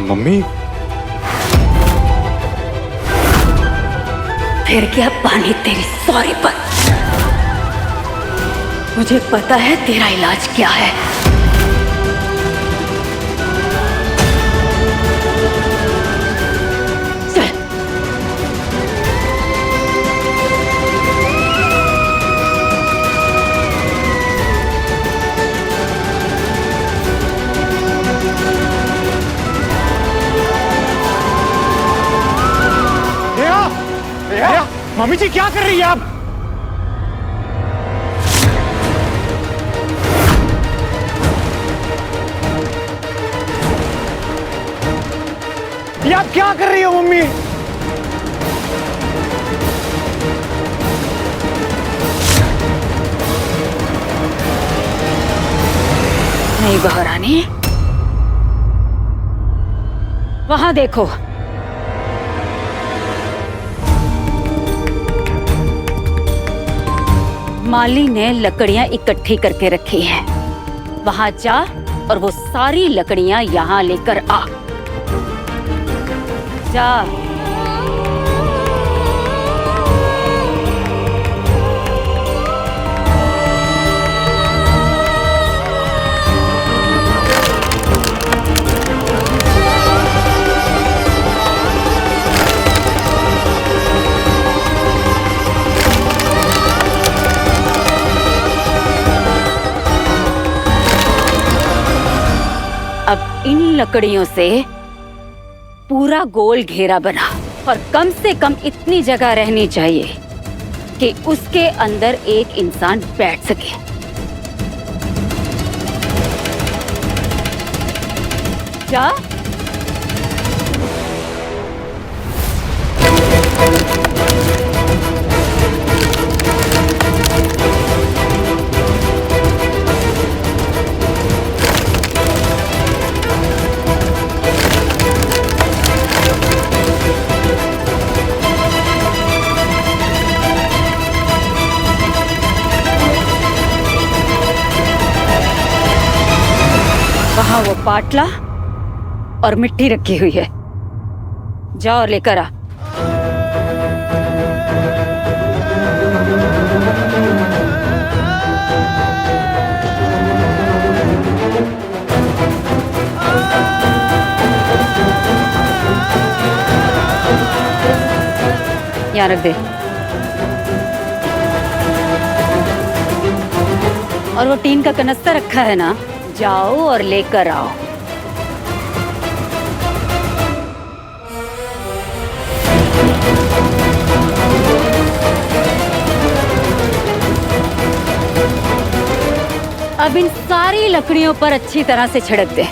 Mummy फिर क्या पानी तेरी सॉरी पर। मुझे पता है तेरा इलाज क्या है। चल। मम्मी जी क्या कर रही है आप? ये आप क्या कर रही हो मम्मी? नहीं बहरानी, वहां देखो। माली ने लकड़ियां इकट्ठी करके रखी हैं। वहां जा और वो सारी लकड़ियां यहाँ लेकर आ। जा। अब इन लकड़ियों से पूरा गोल घेरा बना और कम से कम इतनी जगह रहनी चाहिए कि उसके अंदर एक इंसान बैठ सके। जा। वहां वो पाटला और मिट्टी रखी हुई है। जाओ और लेकर आ। यहाँ रख दे। और वो टीन का कनस्तर रखा है ना, जाओ और लेकर आओ। अब इन सारी लकड़ियों पर अच्छी तरह से छिड़क दे।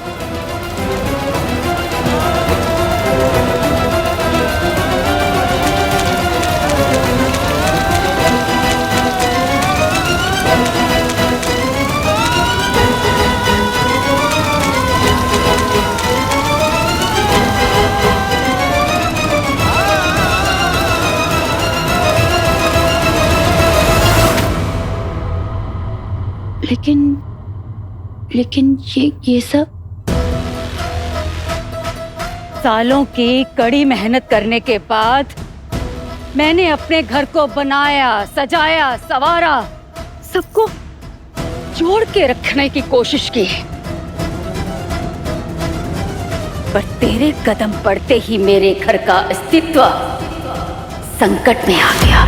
लेकिन ये सब सालों की कड़ी मेहनत करने के बाद मैंने अपने घर को बनाया, सजाया, संवारा, सबको जोड़ के रखने की कोशिश की, पर तेरे कदम पड़ते ही मेरे घर का अस्तित्व संकट में आ गया।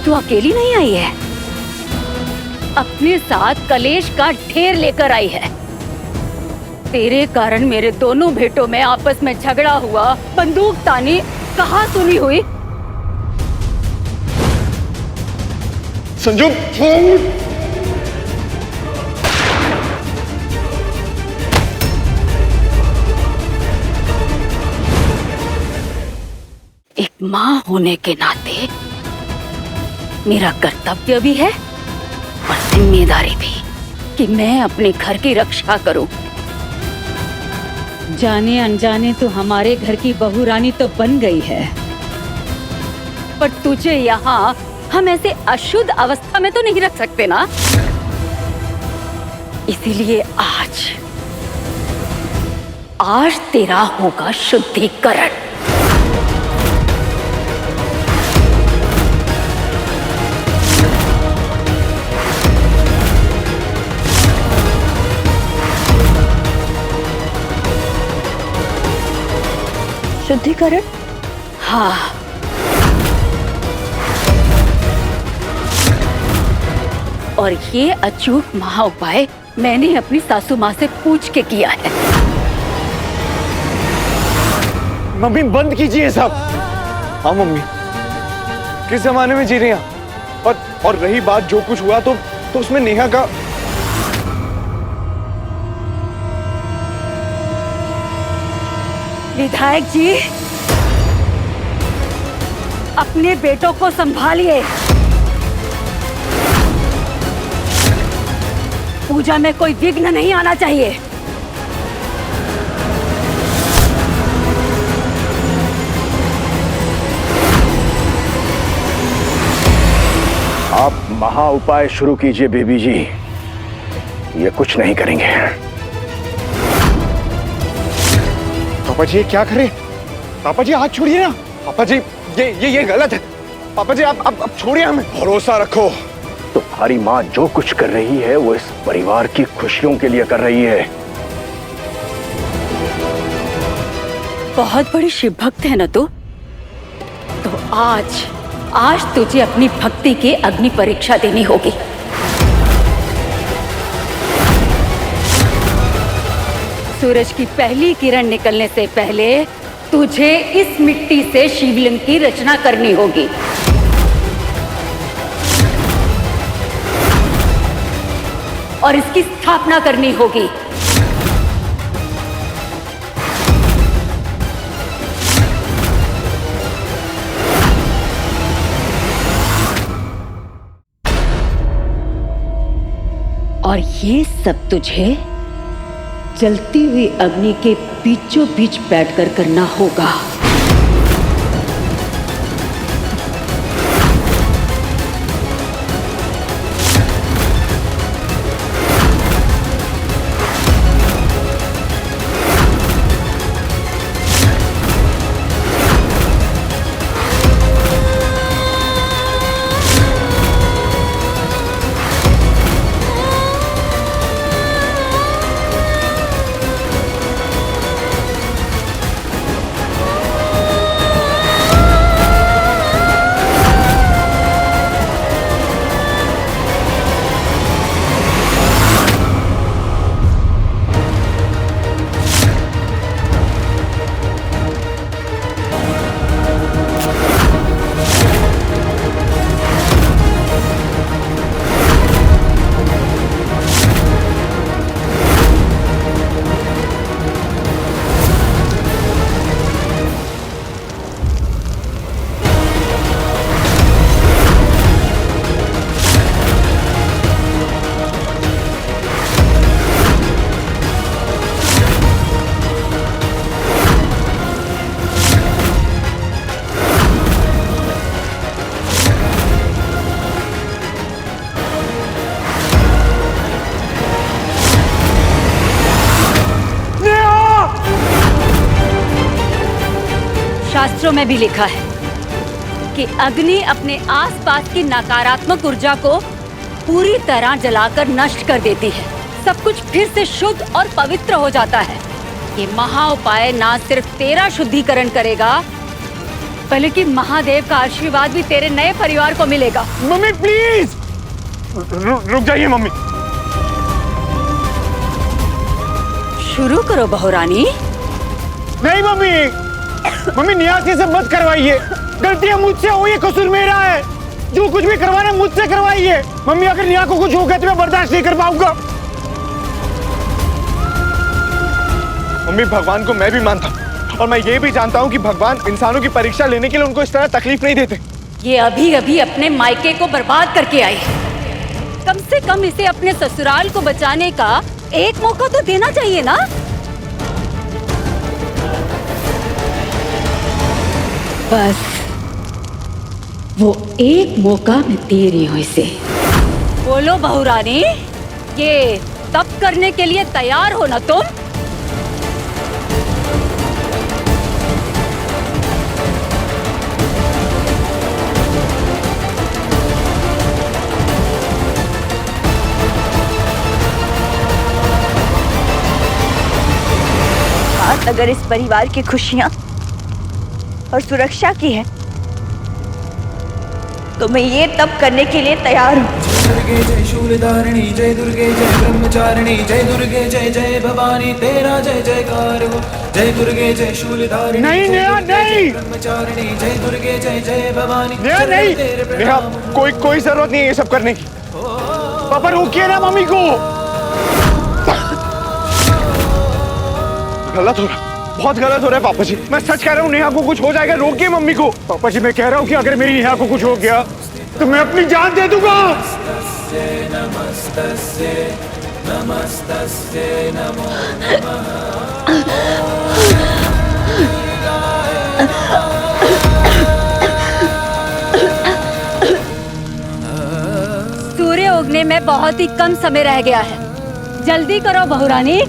तू अकेली नहीं आई है, अपने साथ कलेश का ढेर लेकर आई है। तेरे कारण मेरे दोनों बेटों में आपस में झगड़ा हुआ, बंदूक तानी कहाँ सुनी हुई। संजू, एक माँ होने के नाते मेरा कर्तव्य भी है और जिम्मेदारी भी कि मैं अपने घर की रक्षा करूं। जाने अनजाने तो हमारे घर की बहू रानी तो बन गई है, पर तुझे यहाँ हम ऐसे अशुद्ध अवस्था में तो नहीं रख सकते ना। इसीलिए आज तेरा होगा शुद्धिकरण। शुद्धिकरण? हाँ, और ये अचूक महाउपाय मैंने अपनी सासू माँ से पूछ के किया है। मम्मी बंद कीजिए सब। हाँ मम्मी, किस जमाने में जी रही हैं? और रही बात जो कुछ हुआ तो उसमें नेहा का। विधायक जी, अपने बेटों को संभालिए। पूजा में कोई विघ्न नहीं आना चाहिए। आप महा उपाय शुरू कीजिए बेबी जी, ये कुछ नहीं करेंगे। पापा जी ये क्या करें? पापा जी हाथ छोड़िए ना। पापा जी ये गलत है। पापा जी आप छोड़िए हमें। भरोसा रखो, तुम्हारी माँ जो कुछ कर रही है वो इस परिवार की खुशियों के लिए कर रही है। बहुत बड़ी शिव भक्त है ना तू? तो आज तुझे अपनी भक्ति की अग्नि परीक्षा देनी होगी। सूरज की पहली किरण निकलने से पहले तुझे इस मिट्टी से शिवलिंग की रचना करनी होगी। और इसकी स्थापना करनी होगी। और ये सब तुझे जलती हुई अग्नि के बीचों बीच बैठकर करना होगा। शास्त्रों में भी लिखा है कि अग्नि अपने आसपास की नकारात्मक ऊर्जा को पूरी तरह जलाकर नष्ट कर देती है। सब कुछ फिर से शुद्ध और पवित्र हो जाता है। ये महा उपाय ना सिर्फ तेरा शुद्धिकरण करेगा, बल्कि महादेव का आशीर्वाद भी तेरे नए परिवार को मिलेगा। मम्मी प्लीज रुक जाइए मम्मी। शुरू करो बहुरानी। नहीं मम्मी, मम्मी नेहा से सब मत करवाइए। गलतियां मुझसे हुई है, कसूर मेरा है। जो कुछ भी करवाना है मुझसे करवाइए। मम्मी अगर नेहा को कुछ हो गया तो मैं बर्दाश्त नहीं कर पाऊंगा। मम्मी भगवान को मैं भी मानता हूँ और मैं ये भी जानता हूँ कि भगवान इंसानों की परीक्षा लेने के लिए उनको इस तरह तकलीफ नहीं देते। ये अभी अभी अपने मायके को बर्बाद करके आई है। कम से कम इसे अपने ससुराल को बचाने का एक मौका तो देना चाहिए ना। बस वो एक मौका मैं दे रही हूँ इसे। बोलो बहुरानी, ये तप करने के लिए तैयार हो ना तुम? बात अगर इस परिवार की खुशियां और सुरक्षा की है तो मैं ये तप करने के लिए तैयार हूँ। दुर्गे जय शूलधारिणी, जय दुर्गे जय ब्रह्मचारिणी, जय दुर्गे जय जय भवानी, तेरा जय जयकार हो। जय दुर्गे जय शूलधारिणी, नहीं नेहा नहीं, ब्रह्मचारिणी, जय दुर्गे जय जय भवानी। नेहा नहीं, नेहा कोई जरूरत नहीं है ये सब करने की। पापा रोकिए ना मम्मी को। गलत हो रहा, बहुत गलत हो रहा है पापा जी। मैं सच कह रहा हूँ, नेहा को कुछ हो जाएगा, रोकिए मम्मी को। पापा जी मैं कह रहा हूँ कि अगर मेरी नेहा को कुछ हो गया तो मैं अपनी जान दे दूंगा। सूर्य उगने में बहुत ही कम समय रह गया है, जल्दी करो बहुरानी।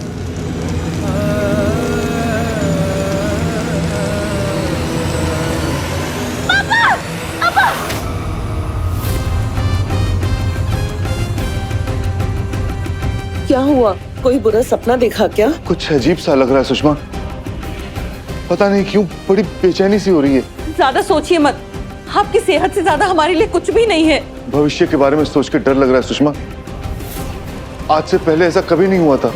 क्या हुआ? कोई बुरा सपना देखा क्या? कुछ अजीब सा लग रहा है सुषमा, पता नहीं क्यों बड़ी बेचैनी सी हो रही है। ज्यादा सोचिए मत, आपकी सेहत से ज्यादा हमारे लिए कुछ भी नहीं है। भविष्य के बारे में सोच के डर लग रहा है सुषमा, आज से पहले ऐसा कभी नहीं हुआ था।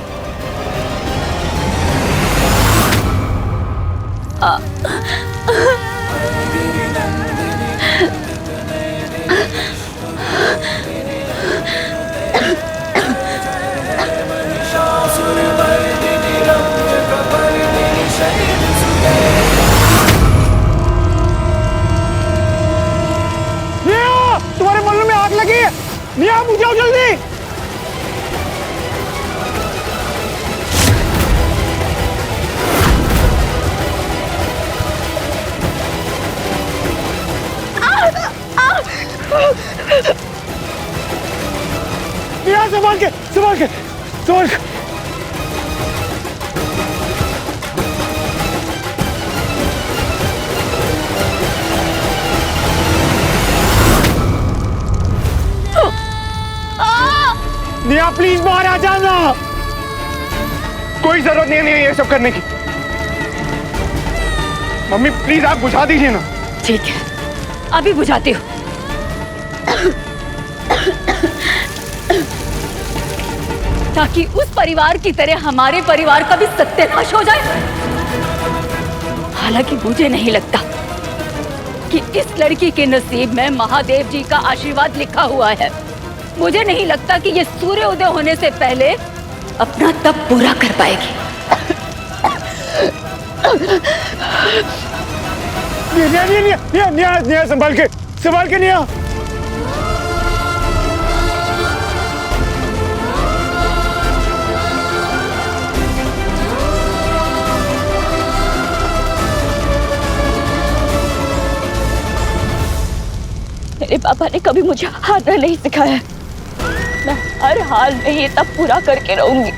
तुम्हारे मल्लू में आग लगी है, नेहा बुझाओ जल्दी। नेहा संभाल के, संभाल के, संभाल के। नेहा प्लीज बाहर आ जाना। कोई जरूरत नहीं है ये सब करने की। मम्मी प्लीज आप बुझा दीजिए ना। ठीक है, अभी बुझाती हूँ। ताकि उस परिवार की तरह हमारे परिवार का भी सत्यानाश हो जाए। हालांकि मुझे नहीं लगता कि इस लड़की के नसीब में महादेव जी का आशीर्वाद लिखा हुआ है। मुझे नहीं लगता कि ये सूर्य उदय होने से पहले अपना तप पूरा कर पाएगी। नेहा संभाल के, संभाल के नेहा। मेरे पापा ने कभी मुझे हारना नहीं सिखाया। मैं हर हाल में ये तब पूरा करके रहूंगी।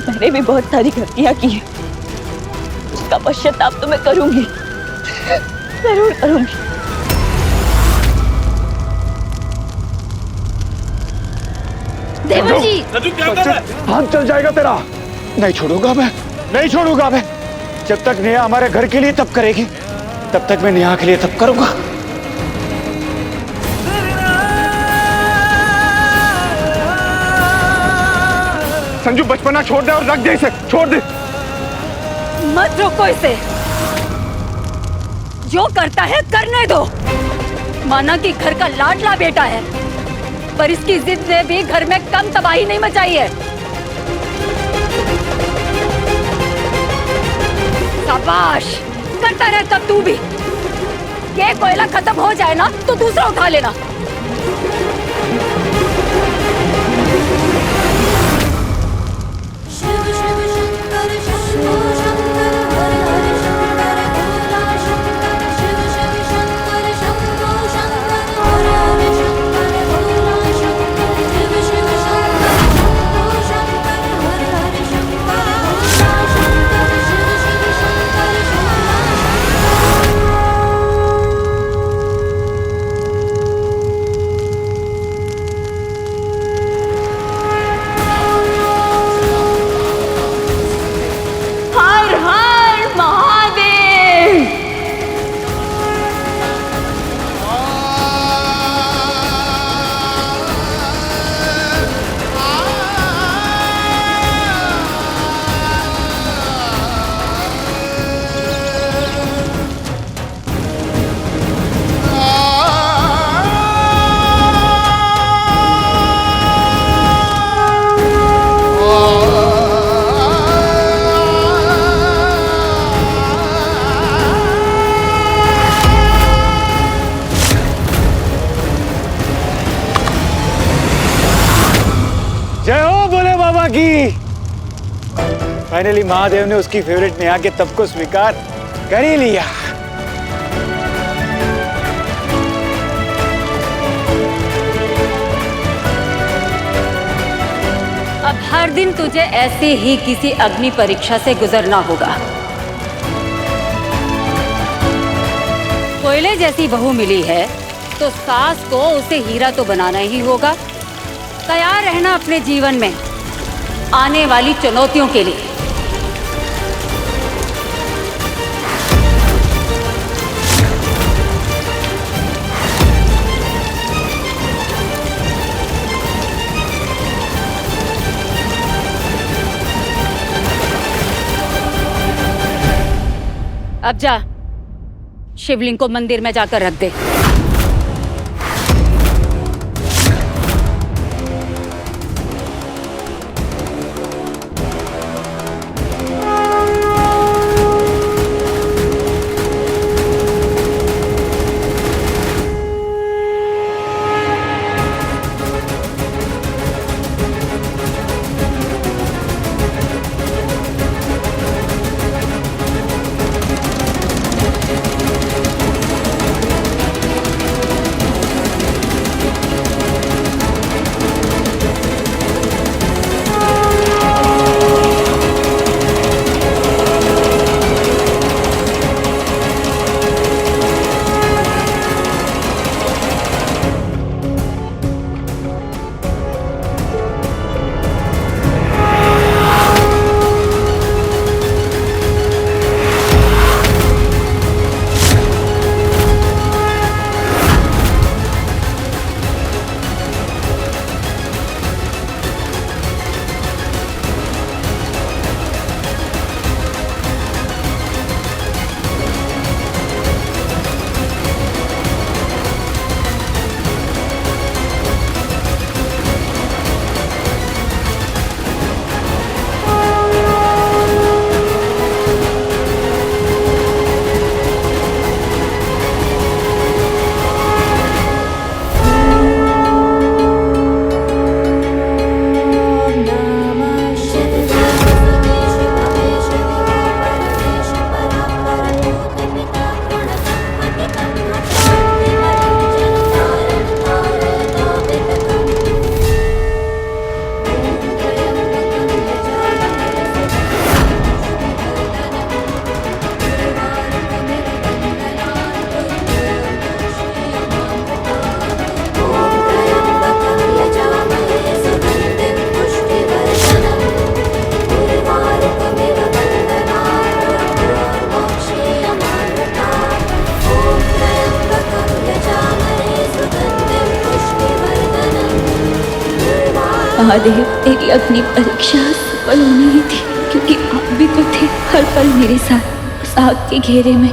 मैंने भी बहुत सारी गलतियां की हैं, उसका पश्चाताप तो मैं करूंगी, जरूर करूंगी। देवर जी, हाथ चल जाएगा तेरा। नहीं छोड़ूंगा मैं, नहीं छोड़ूंगा मैं। जब तक नेहा हमारे घर के लिए तप करेगी तब तक मैं नेहा के लिए तप करूंगा। संजू बचपना छोड़ दे और रख दे इसे, छोड़ दे। मत रोको इसे, जो करता है करने दो। माना कि घर का लाडला बेटा है, पर इसकी जिद ने भी घर में कम तबाही नहीं मचाई है। शाबाश, करता रहता तू भी। ये कोयला खत्म हो जाए ना तो दूसरा उठा लेना। शिव शिव शंकर शंभो शंकर हर हर शंकर भोला शंकर शिव शिव शंकर शंभो शंकर हर हर शंकर भोला सेवा की। फाइनली महादेव ने उसकी फेवरेट नेहा के तप को स्वीकार कर ही लिया। अब हर दिन तुझे ऐसे ही किसी अग्नि परीक्षा से गुजरना होगा। कोयले जैसी बहू मिली है तो सास को उसे हीरा तो बनाना ही होगा। तैयार रहना अपने जीवन में आने वाली चुनौतियों के लिए। अब जा, शिवलिंग को मंदिर में जाकर रख दे। महादेव, तेरी अग्नि परीक्षा सफल होनी ही थी, क्योंकि आप भी तो थे हर पल मेरे साथ उस आग के घेरे में।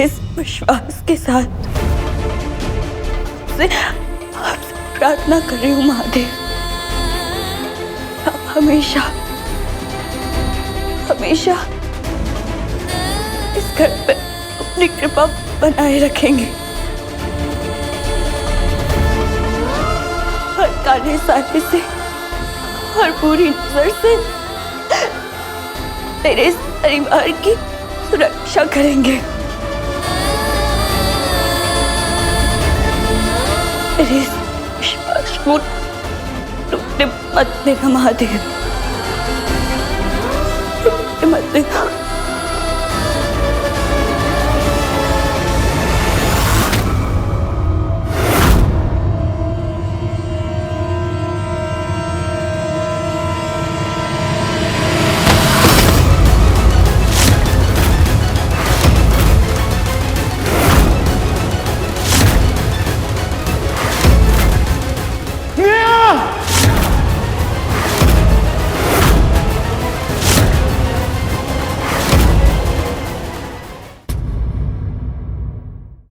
इस विश्वास के साथ आपसे प्रार्थना कर रही हूँ महादेव, आप हमेशा हमेशा इस घर पे अपनी कृपा बनाए रखेंगे। हर काले साले से, हर बुरी नजर से तेरे इस परिवार की सुरक्षा करेंगे। तेरे इस विश्वास को टूटने मत देना महादेव, टूटने मत देना।